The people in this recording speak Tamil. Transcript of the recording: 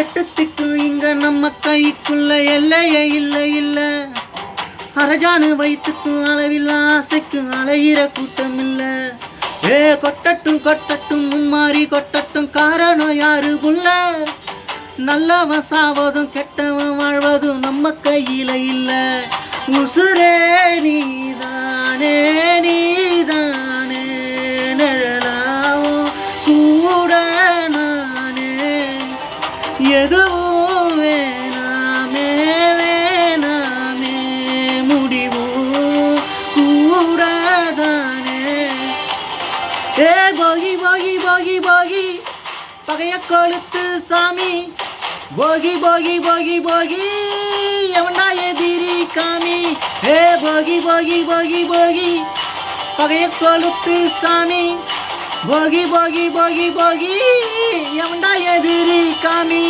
எட்டு திக்கு இங்க நம்ம கைக்குள்ள எல்லையே இல்லை இல்லை. அரஜானு வயிற்றுக்கும் அளவில்ல ஆசைக்கும் அலையிற கூட்டம் இல்லை. கொட்டட்டும் கொட்டட்டும் மும்மாறி கொட்டட்டும், காரணம் யாரு புள்ள? நல்லவன் சாவதும் கெட்டவன் வாழ்வதும் நம்ம கையில இல்ல. உசுரே நீதானே நீதானே, நிழலாவும் கூட நானே, எதுவும் வேணாமே வேணாமே, முடிவும் கூடதானே. போகி போகி போகி போகி பகைய கொளுத்து சாமி, போகி போகி போகி போகி எவன்டா எதிரி காமி. போகி போகி போகி போகி பகைய கொளுத்து சாமி, போகி போகி போகி போகி எவன்டா எதிரி காமி.